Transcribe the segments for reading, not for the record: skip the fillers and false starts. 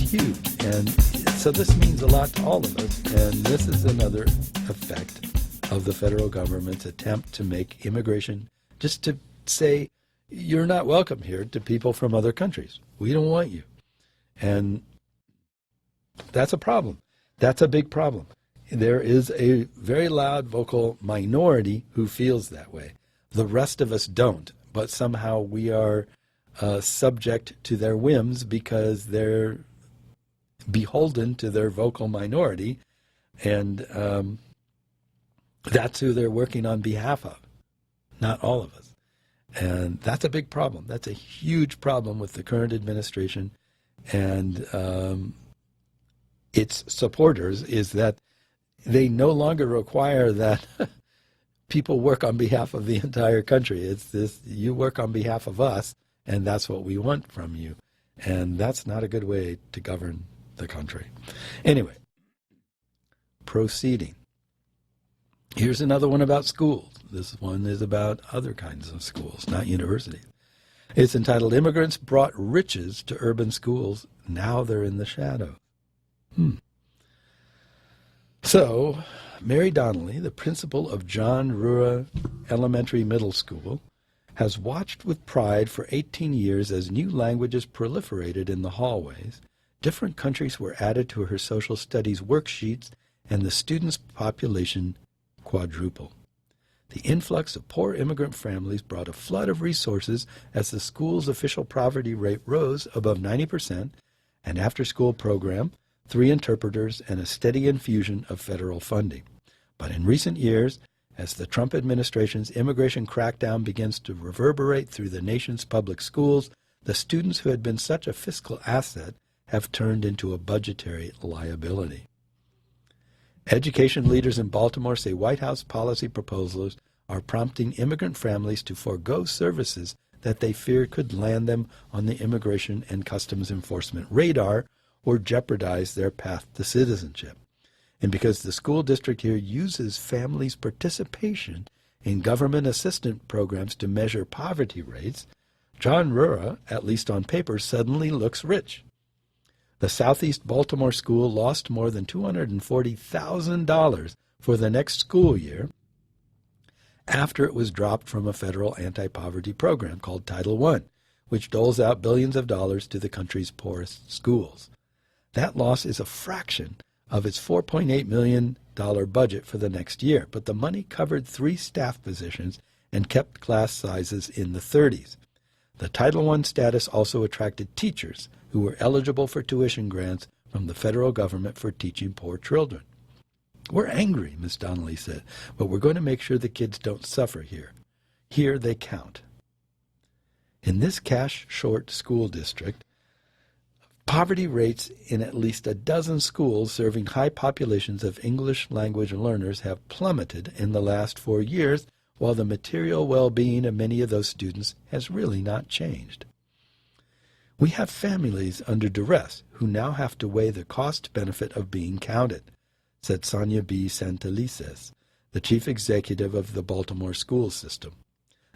huge. And so this means a lot to all of us. And this is another effect of the federal government's attempt to make immigration, just to say, you're not welcome here to people from other countries. We don't want you. And that's a problem. That's a big problem. There is a very loud, vocal minority who feels that way. The rest of us don't, but somehow we are subject to their whims because they're beholden to their vocal minority, and that's who they're working on behalf of, not all of us. And that's a big problem. That's a huge problem with the current administration and its supporters, is that they no longer require that people work on behalf of the entire country. It's this, you work on behalf of us, and that's what we want from you. And that's not a good way to govern the country. Anyway, proceeding. Here's another one about schools. This one is about other kinds of schools, not universities. It's entitled, Immigrants Brought Riches to Urban Schools. Now They're in the Shadow. So, Mary Donnelly, the principal of John Rura Elementary Middle School, has watched with pride for 18 years as new languages proliferated in the hallways, different countries were added to her social studies worksheets, and the students' population quadrupled. The influx of poor immigrant families brought a flood of resources as the school's official poverty rate rose above 90%, an after-school program, 3 interpreters, and a steady infusion of federal funding. But in recent years, as the Trump administration's immigration crackdown begins to reverberate through the nation's public schools, the students who had been such a fiscal asset have turned into a budgetary liability. Education leaders in Baltimore say White House policy proposals are prompting immigrant families to forego services that they fear could land them on the Immigration and Customs Enforcement radar or jeopardize their path to citizenship. And because the school district here uses families' participation in government assistance programs to measure poverty rates, John Rura, at least on paper, suddenly looks rich. The Southeast Baltimore school lost more than $240,000 for the next school year after it was dropped from a federal anti-poverty program called Title I, which doles out billions of dollars to the country's poorest schools. That loss is a fraction of its $4.8 million budget for the next year, but the money covered 3 staff positions and kept class sizes in the 30s. The Title I status also attracted teachers who were eligible for tuition grants from the federal government for teaching poor children. We're angry, Ms. Donnelly said, but we're going to make sure the kids don't suffer here. Here they count. In this cash-short school district, poverty rates in at least a dozen schools serving high populations of English language learners have plummeted in the last 4 years, while the material well-being of many of those students has really not changed. We have families under duress who now have to weigh the cost-benefit of being counted, said Sonia B. Santelices, the chief executive of the Baltimore school system.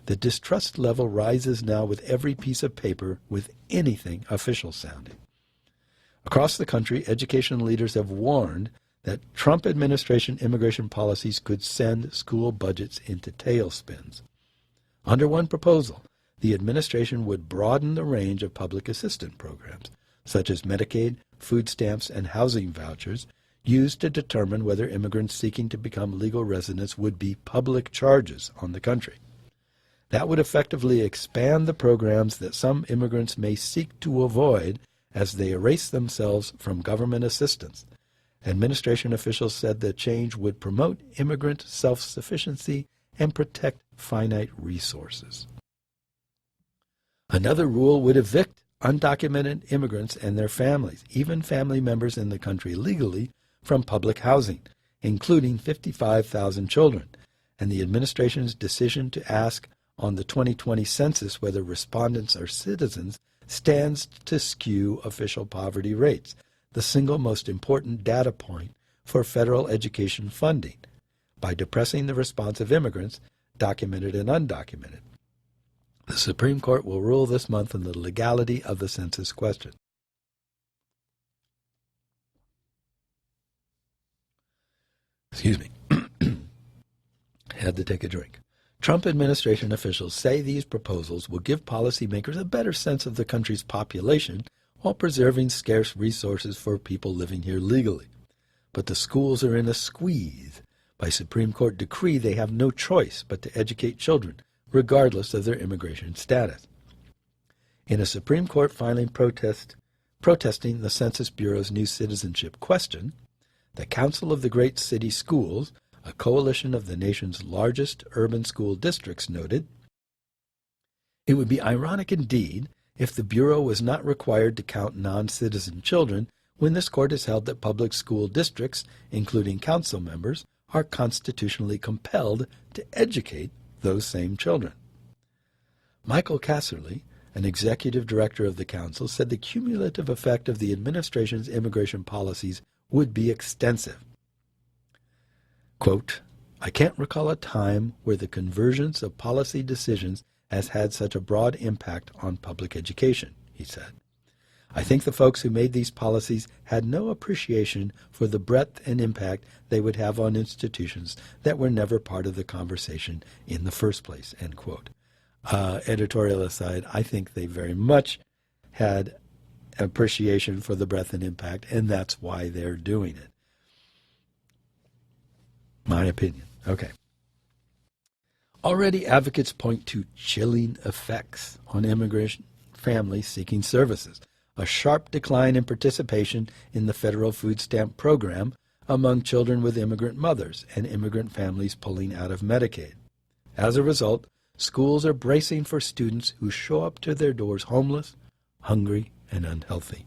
The distrust level rises now with every piece of paper with anything official sounding. Across the country, education leaders have warned that Trump administration immigration policies could send school budgets into tailspins. Under one proposal, the administration would broaden the range of public assistance programs, such as Medicaid, food stamps, and housing vouchers, used to determine whether immigrants seeking to become legal residents would be public charges on the country. That would effectively expand the programs that some immigrants may seek to avoid as they erase themselves from government assistance. Administration officials said the change would promote immigrant self-sufficiency and protect finite resources. Another rule would evict undocumented immigrants and their families, even family members in the country legally, from public housing, including 55,000 children, and the administration's decision to ask on the 2020 census whether respondents are citizens stands to skew official poverty rates, the single most important data point for federal education funding, by depressing the response of immigrants, documented and undocumented. The Supreme Court will rule this month on the legality of the census question. Excuse me. Had to take a drink. Trump administration officials say these proposals will give policymakers a better sense of the country's population while preserving scarce resources for people living here legally. But the schools are in a squeeze. By Supreme Court decree, they have no choice but to educate children, regardless of their immigration status. In a Supreme Court filing protesting the Census Bureau's new citizenship question, the Council of the Great City Schools, a coalition of the nation's largest urban school districts, noted, "It would be ironic indeed if the Bureau was not required to count non-citizen children when this court has held that public school districts, including council members, are constitutionally compelled to educate those same children." Michael Casserly, an executive director of the council, said the cumulative effect of the administration's immigration policies would be extensive. Quote, "I can't recall a time where the convergence of policy decisions has had such a broad impact on public education," he said. "I think the folks who made these policies had no appreciation for the breadth and impact they would have on institutions that were never part of the conversation in the first place," end quote. Editorial aside, I think they very much had appreciation for the breadth and impact, and that's why they're doing it. My opinion. Okay. Already advocates point to chilling effects on immigration families seeking services. A sharp decline in participation in the federal food stamp program among children with immigrant mothers and immigrant families pulling out of Medicaid. As a result, schools are bracing for students who show up to their doors homeless, hungry, and unhealthy.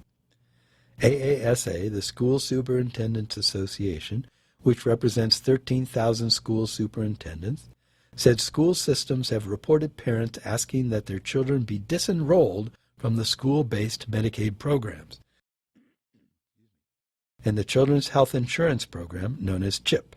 AASA, the School Superintendents Association, which represents 13,000 school superintendents, said school systems have reported parents asking that their children be disenrolled from the school-based Medicaid programs and the Children's Health Insurance Program, known as CHIP.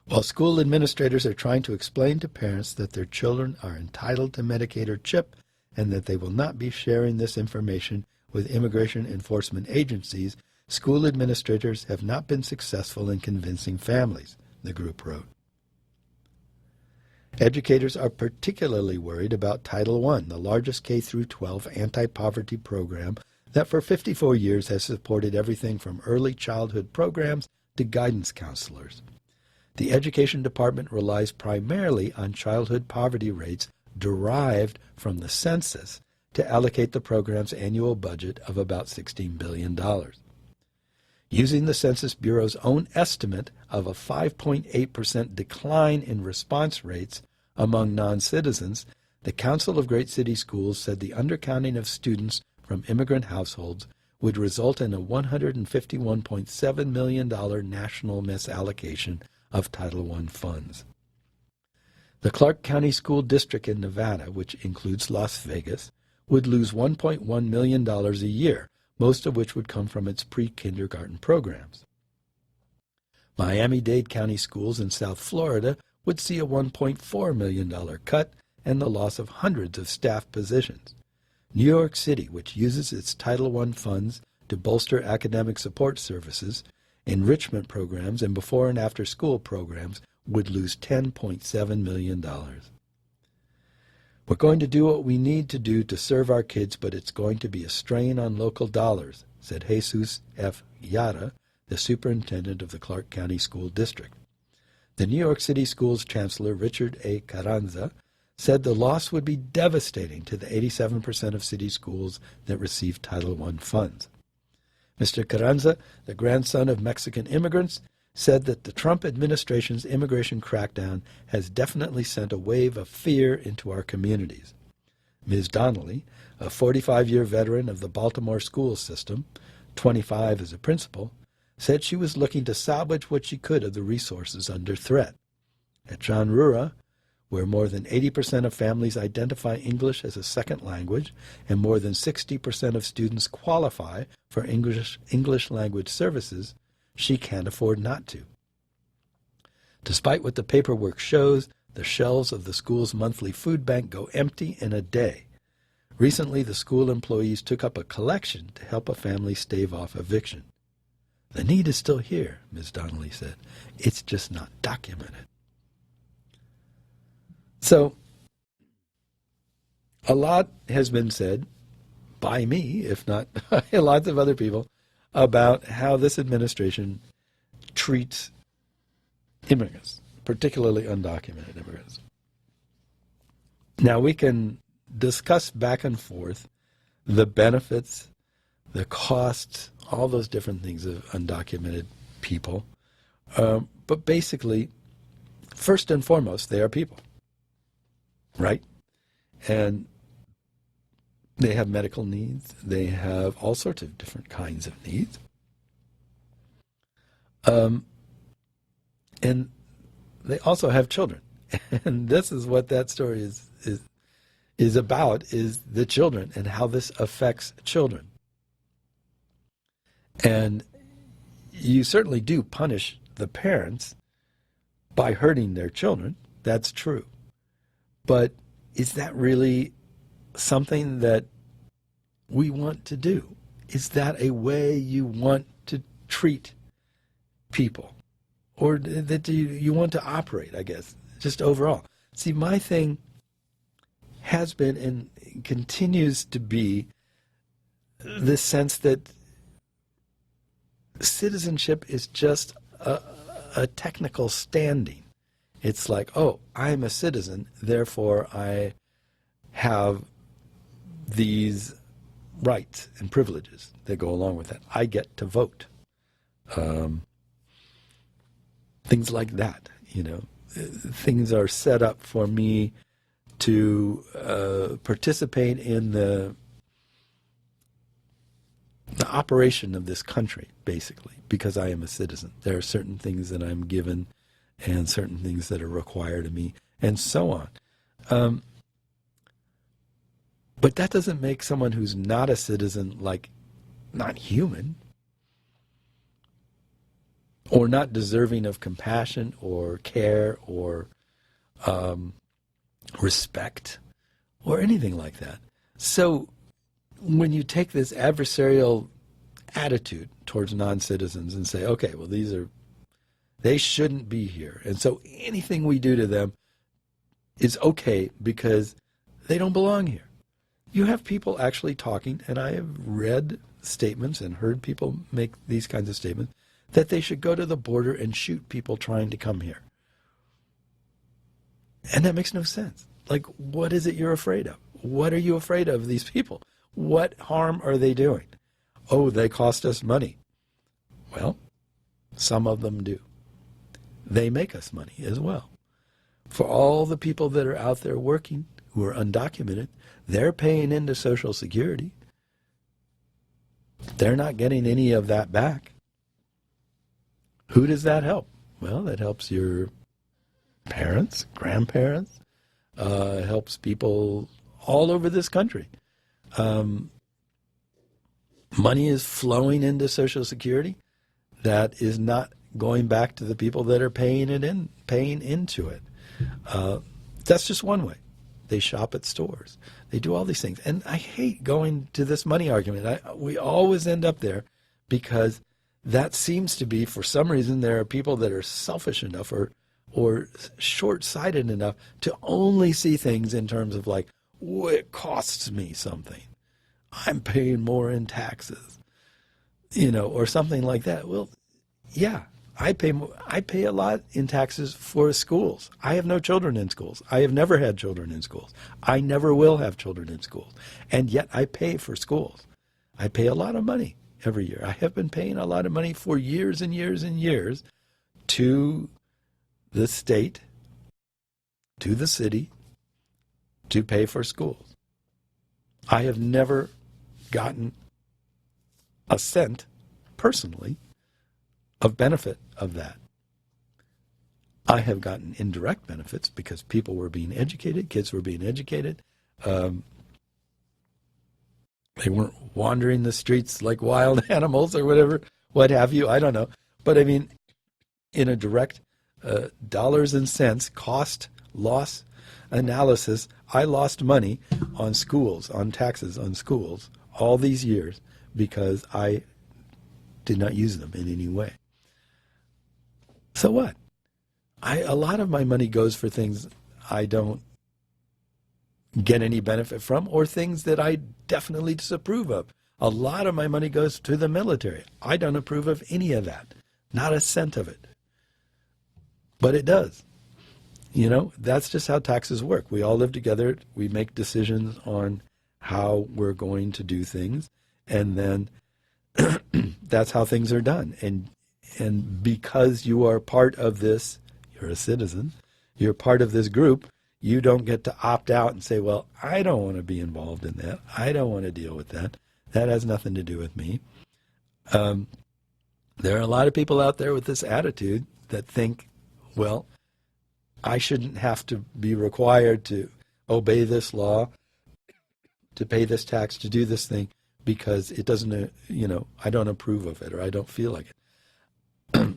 While school administrators are trying to explain to parents that their children are entitled to Medicaid or CHIP and that they will not be sharing this information with immigration enforcement agencies, school administrators have not been successful in convincing families, the group wrote. Educators are particularly worried about Title I, the largest K-12 anti-poverty program that for 54 years has supported everything from early childhood programs to guidance counselors. The Education Department relies primarily on childhood poverty rates derived from the census to allocate the program's annual budget of about $16 billion. Using the Census Bureau's own estimate of a 5.8% decline in response rates among non-citizens, the Council of Great City Schools said the undercounting of students from immigrant households would result in a $151.7 million national misallocation of Title I funds. The Clark County School District in Nevada, which includes Las Vegas, would lose $1.1 million a year, most of which would come from its pre-kindergarten programs. Miami-Dade County Schools in South Florida would see a $1.4 million cut and the loss of hundreds of staff positions. New York City, which uses its Title I funds to bolster academic support services, enrichment programs, and before and after school programs, would lose $10.7 million. "We're going to do what we need to do to serve our kids, but it's going to be a strain on local dollars," said Jesus F. Yara, the superintendent of the Clark County School District. The New York City Schools Chancellor, Richard A. Carranza, said the loss would be devastating to the 87% of city schools that receive Title I funds. Mr. Carranza, the grandson of Mexican immigrants, said that the Trump administration's immigration crackdown has definitely sent a wave of fear into our communities. Ms. Donnelly, a 45-year veteran of the Baltimore school system, 25 as a principal, said she was looking to salvage what she could of the resources under threat. At John Rura, where more than 80% of families identify English as a second language and more than 60% of students qualify for English language services, she can't afford not to. Despite what the paperwork shows, the shelves of the school's monthly food bank go empty in a day. Recently, the school employees took up a collection to help a family stave off eviction. The need is still here, Ms. Donnelly said. It's just not documented. So, a lot has been said by me, if not by lots of other people, about how this administration treats immigrants, particularly undocumented immigrants. Now, we can discuss back and forth the benefits, the costs, all those different things of undocumented people. But basically, first and foremost, they are people, right? And they have medical needs. They have all sorts of different kinds of needs. And they also have children. And this is what that story is about, is the children and how this affects children. And you certainly do punish the parents by hurting their children. That's true. But is that really something that we want to do? Is that a way you want to treat people? Or that you want to operate, I guess, just overall? See, my thing has been and continues to be this sense that citizenship is just a technical standing. It's like, oh, I'm a citizen, therefore I have these rights and privileges that go along with that. I get to vote. Things like that, Things are set up for me to participate in the operation of this country, basically, because I am a citizen. There are certain things that I'm given and certain things that are required of me, and so on. But that doesn't make someone who's not a citizen, not human, or not deserving of compassion or care or respect or anything like that. So when you take this adversarial attitude towards non-citizens and say, okay, well, they shouldn't be here, and so anything we do to them is okay because they don't belong here. You have people actually talking, and I have read statements and heard people make these kinds of statements, that they should go to the border and shoot people trying to come here. And that makes no sense. What is it you're afraid of? What are you afraid of these people? What harm are they doing? Oh, they cost us money. Well, some of them do. They make us money as well. For all the people that are out there working who are undocumented, they're paying into Social Security. They're not getting any of that back. Who does that help? Well, that helps your parents, grandparents, helps people all over this country. Money is flowing into Social Security that is not going back to the people that are paying into it. That's just one way. They shop at stores. They do all these things. And I hate going to this money argument. We always end up there because that seems to be, for some reason, there are people that are selfish enough or short-sighted enough to only see things in terms of oh, it costs me something. I'm paying more in taxes, or something like that. Well, yeah, I pay a lot in taxes for schools. I have no children in schools. I have never had children in schools. I never will have children in schools. And yet I pay for schools. I pay a lot of money every year. I have been paying a lot of money for years and years and years to the state, to the city, to pay for schools. I have never gotten a cent personally of benefit of that. I have gotten indirect benefits because people were being educated, kids were being educated. They weren't wandering the streets like wild animals or whatever, what have you, I don't know. But I mean, in a direct dollars and cents cost loss analysis, I lost money on schools, on taxes on schools all these years because I did not use them in any way. So what? A lot of my money goes for things I don't get any benefit from, or things that I definitely disapprove of. A lot of my money goes to the military. I don't approve of any of that. Not a cent of it. But it does. You know, that's just how taxes work. We all live together. We make decisions on how we're going to do things. And then that's how things are done. And because you are part of this, you're a citizen, you're part of this group, you don't get to opt out and say, well, I don't want to be involved in that. I don't want to deal with that. That has nothing to do with me. There are a lot of people out there with this attitude that think, well, I shouldn't have to be required to obey this law, to pay this tax, to do this thing, because it doesn't, I don't approve of it, or I don't feel like it.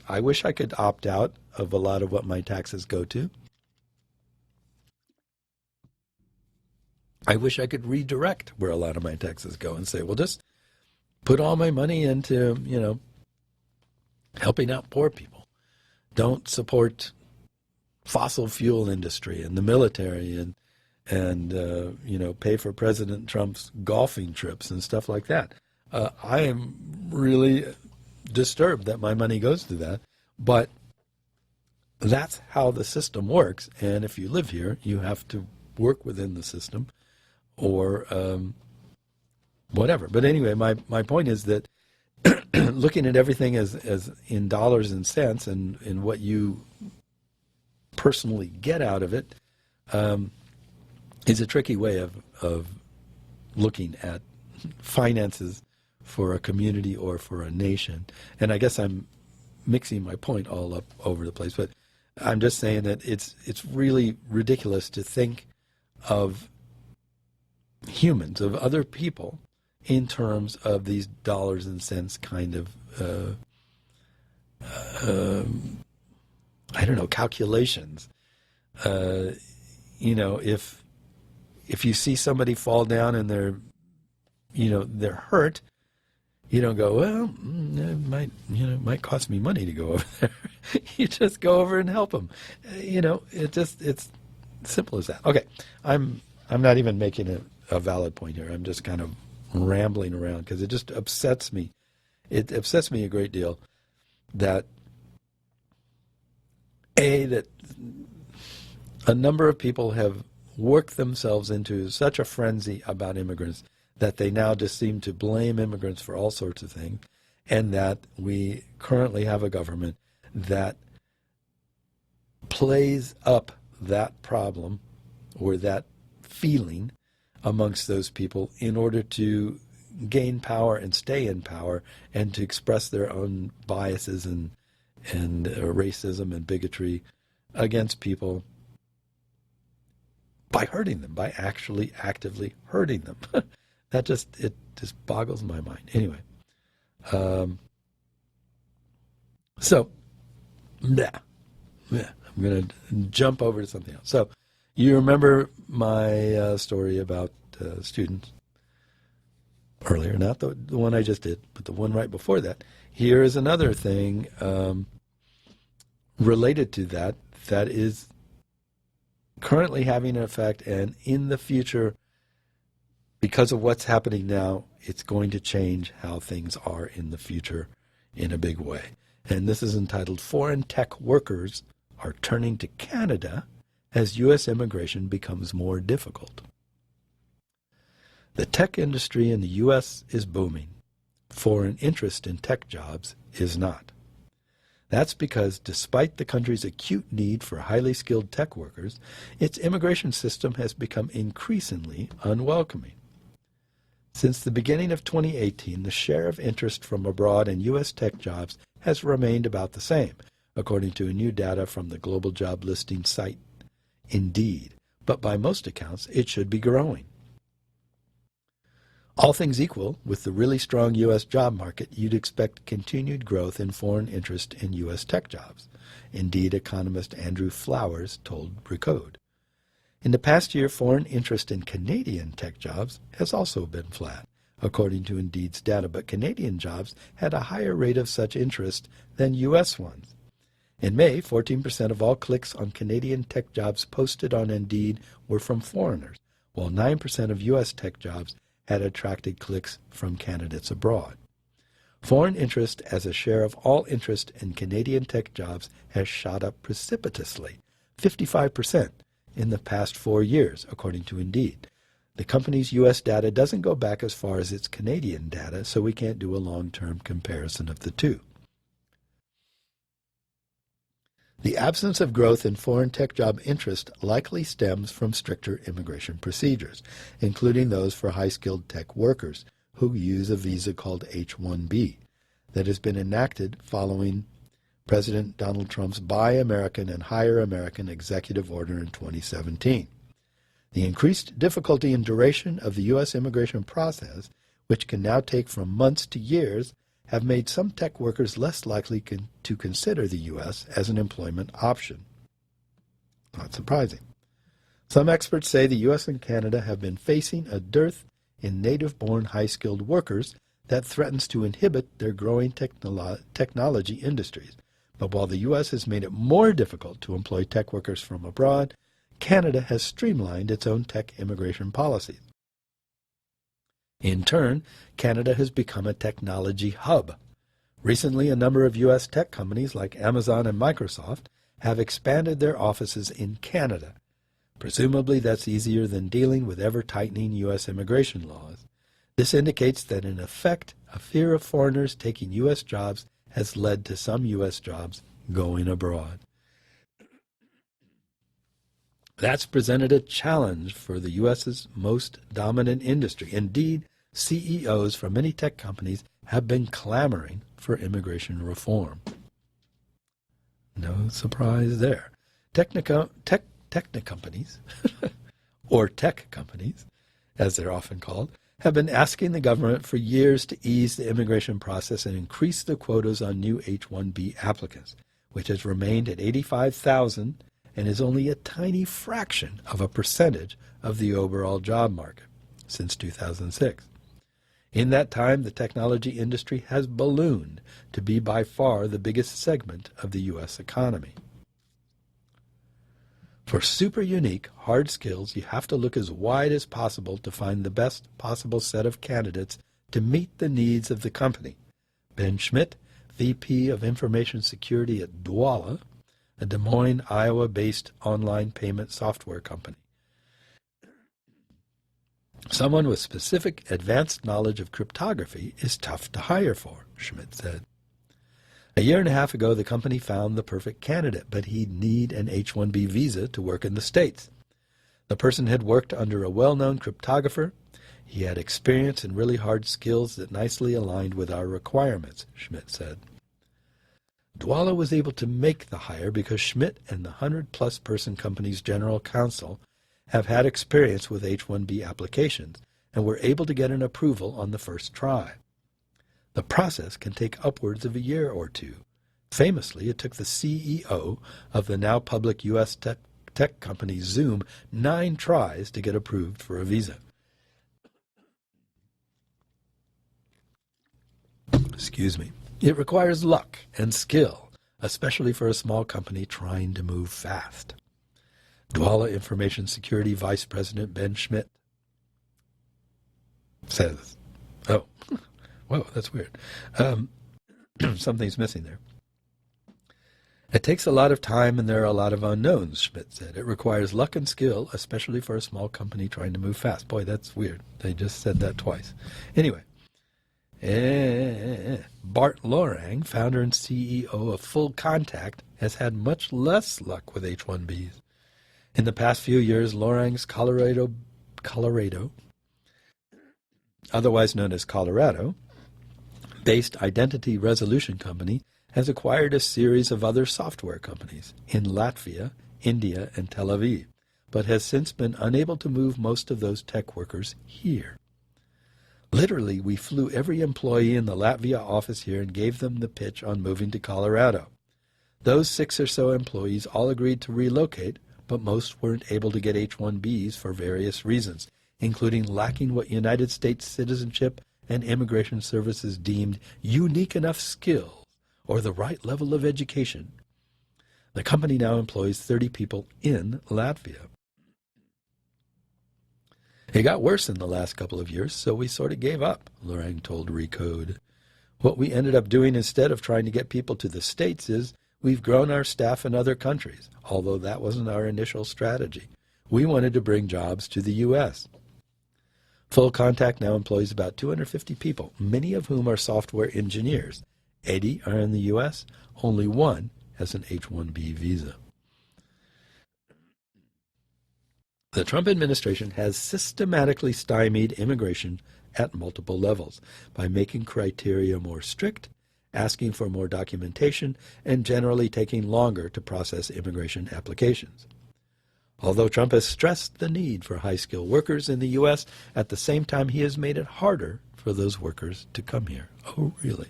I wish I could opt out of a lot of what my taxes go to. I wish I could redirect where a lot of my taxes go and say, well, just put all my money into, helping out poor people. Don't support fossil fuel industry and the military and pay for President Trump's golfing trips and stuff like that. I am really disturbed that my money goes to that, but that's how the system works. And if you live here, you have to work within the system or whatever. But anyway, my point is that looking at everything as in dollars and cents and in what you personally get out of it is a tricky way of looking at finances for a community or for a nation. And I guess I'm mixing my point all up over the place, but I'm just saying that it's really ridiculous to think of humans, of other people, in terms of these dollars and cents kind of calculations. If you see somebody fall down and they're hurt, you don't go, well, it might cost me money to go over there. You just go over and help them. It's simple as that. Okay, I'm not even making a valid point here. I'm just kind of rambling around because it just upsets me. It upsets me a great deal that a number of people have worked themselves into such a frenzy about immigrants that they now just seem to blame immigrants for all sorts of things, and that we currently have a government that plays up that problem or that feeling amongst those people in order to gain power and stay in power and to express their own biases and racism and bigotry against people by hurting them, by actually actively hurting them. It just boggles my mind. Anyway, I'm going to jump over to something else. So you remember my story about students earlier, not the one I just did, but the one right before that. Here is another thing related to that is currently having an effect, and in the future, because of what's happening now, it's going to change how things are in the future in a big way. And this is entitled, Foreign Tech Workers Are Turning to Canada as U.S. Immigration Becomes More Difficult. The tech industry in the U.S. is booming. Foreign interest in tech jobs is not. That's because despite the country's acute need for highly skilled tech workers, its immigration system has become increasingly unwelcoming. Since the beginning of 2018, the share of interest from abroad in U.S. tech jobs has remained about the same, according to new data from the global job listing site Indeed. But by most accounts, it should be growing. All things equal, with the really strong U.S. job market, you'd expect continued growth in foreign interest in U.S. tech jobs. Indeed, economist Andrew Flowers told Recode. In the past year, foreign interest in Canadian tech jobs has also been flat, according to Indeed's data, but Canadian jobs had a higher rate of such interest than U.S. ones. In May, 14% of all clicks on Canadian tech jobs posted on Indeed were from foreigners, while 9% of U.S. tech jobs had attracted clicks from candidates abroad. Foreign interest as a share of all interest in Canadian tech jobs has shot up precipitously, 55% in the past 4 years, according to Indeed. The company's U.S. data doesn't go back as far as its Canadian data, so we can't do a long-term comparison of the two. The absence of growth in foreign tech job interest likely stems from stricter immigration procedures, including those for high-skilled tech workers who use a visa called H-1B that has been enacted following President Donald Trump's Buy American and Hire American executive order in 2017. The increased difficulty and duration of the U.S. immigration process, which can now take from months to years, have made some tech workers less likely to consider the U.S. as an employment option. Not surprising. Some experts say the U.S. and Canada have been facing a dearth in native-born high-skilled workers that threatens to inhibit their growing technology industries. But while the U.S. has made it more difficult to employ tech workers from abroad, Canada has streamlined its own tech immigration policies. In turn, Canada has become a technology hub. Recently, a number of U.S. tech companies like Amazon and Microsoft have expanded their offices in Canada. Presumably, that's easier than dealing with ever-tightening U.S. immigration laws. This indicates that, in effect, a fear of foreigners taking U.S. jobs has led to some U.S. jobs going abroad. That's presented a challenge for the U.S.'s most dominant industry. Indeed, CEOs from many tech companies have been clamoring for immigration reform. No surprise there. Tech companies, or tech companies, as they're often called, have been asking the government for years to ease the immigration process and increase the quotas on new H-1B applicants, which has remained at 85,000 and is only a tiny fraction of a percentage of the overall job market since 2006. In that time, the technology industry has ballooned to be by far the biggest segment of the U.S. economy. For super unique, hard skills, you have to look as wide as possible to find the best possible set of candidates to meet the needs of the company. Ben Schmidt, VP of Information Security at Dwolla, a Des Moines, Iowa-based online payment software company. Someone with specific advanced knowledge of cryptography is tough to hire for, Schmidt said. A year and a half ago, the company found the perfect candidate, but he'd need an H-1B visa to work in the States. The person had worked under a well-known cryptographer. He had experience and really hard skills that nicely aligned with our requirements, Schmidt said. Dwolla was able to make the hire because Schmidt and the 100-plus person company's general counsel have had experience with H-1B applications and were able to get an approval on the first try. The process can take upwards of a year or two. Famously, it took the CEO of the now public U.S. tech company Zoom 9 tries to get approved for a visa. Excuse me. It requires luck and skill, especially for a small company trying to move fast. Dwolla Information Security Vice President Ben Schmidt says, oh, whoa, that's weird. Something's missing there. It takes a lot of time and there are a lot of unknowns, Schmidt said. It requires luck and skill, especially for a small company trying to move fast. Boy, that's weird. They just said that twice. Anyway. Bart Lorang, founder and CEO of Full Contact, has had much less luck with H-1Bs. In the past few years, Lorang's Colorado, otherwise known as Colorado-based identity resolution company, has acquired a series of other software companies in Latvia, India, and Tel Aviv, but has since been unable to move most of those tech workers here. Literally, we flew every employee in the Latvia office here and gave them the pitch on moving to Colorado. Those 6 or so employees all agreed to relocate, but most weren't able to get H-1Bs for various reasons, including lacking what United States Citizenship and Immigration Services deemed unique enough skills or the right level of education. The company now employs 30 people in Latvia. It got worse in the last couple of years, so we sort of gave up, Lorang told Recode. What we ended up doing instead of trying to get people to the States is we've grown our staff in other countries, although that wasn't our initial strategy. We wanted to bring jobs to the U.S. Full Contact now employs about 250 people, many of whom are software engineers. 80 are in the U.S., only one has an H-1B visa. The Trump administration has systematically stymied immigration at multiple levels by making criteria more strict, asking for more documentation, and generally taking longer to process immigration applications. Although Trump has stressed the need for high-skilled workers in the U.S., at the same time he has made it harder for those workers to come here. Oh, really?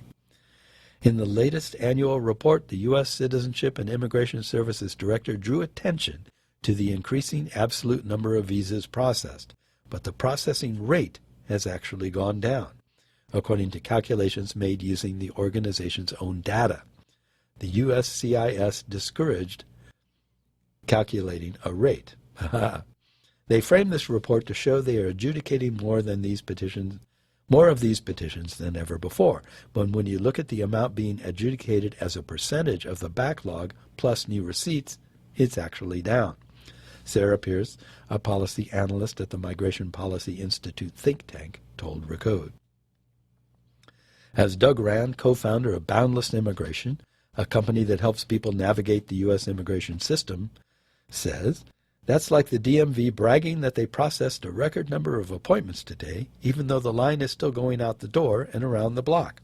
In the latest annual report, the U.S. Citizenship and Immigration Services Director drew attention to the increasing absolute number of visas processed, but the processing rate has actually gone down, according to calculations made using the organization's own data. The USCIS discouraged calculating a rate. They framed this report to show they are adjudicating more of these petitions than ever before. But when you look at the amount being adjudicated as a percentage of the backlog plus new receipts, it's actually down. Sarah Pierce, a policy analyst at the Migration Policy Institute think tank, told Recode. As Doug Rand, co-founder of Boundless Immigration, a company that helps people navigate the U.S. immigration system, says, that's like the DMV bragging that they processed a record number of appointments today, even though the line is still going out the door and around the block.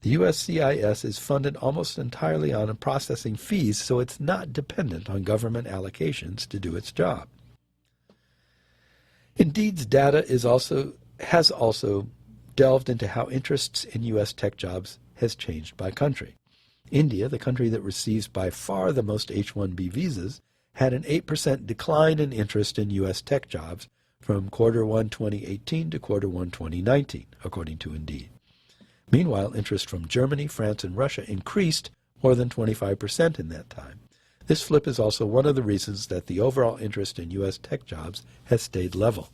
The USCIS is funded almost entirely on processing fees, so it's not dependent on government allocations to do its job. Indeed's data has also delved into how interests in U.S. tech jobs has changed by country. India, the country that receives by far the most H-1B visas, had an 8% decline in interest in U.S. tech jobs from quarter 1 2018 to quarter 1 2019, according to Indeed. Meanwhile, interest from Germany, France, and Russia increased more than 25% in that time. This flip is also one of the reasons that the overall interest in U.S. tech jobs has stayed level.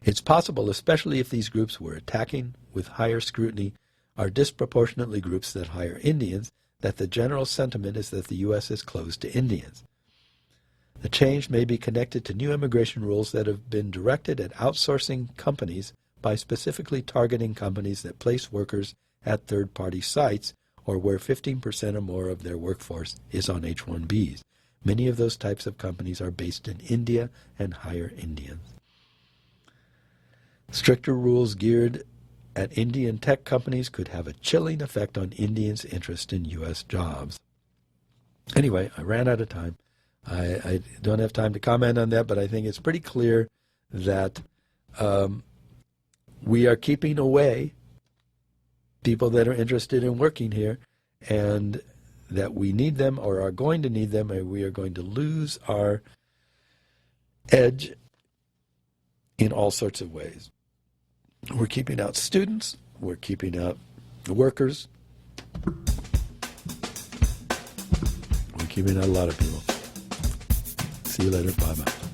It's possible, especially if these groups were attacking with higher scrutiny, are disproportionately groups that hire Indians, that the general sentiment is that the U.S. is closed to Indians. The change may be connected to new immigration rules that have been directed at outsourcing companies by specifically targeting companies that place workers at third-party sites or where 15% or more of their workforce is on H-1Bs. Many of those types of companies are based in India and hire Indians. Stricter rules geared at Indian tech companies could have a chilling effect on Indians' interest in U.S. jobs. Anyway, I ran out of time. I don't have time to comment on that, but I think it's pretty clear that we are keeping away people that are interested in working here, and that we need them or are going to need them, and we are going to lose our edge in all sorts of ways. We're keeping out students. We're keeping out workers. We're keeping out a lot of people. See you later. Bye-bye.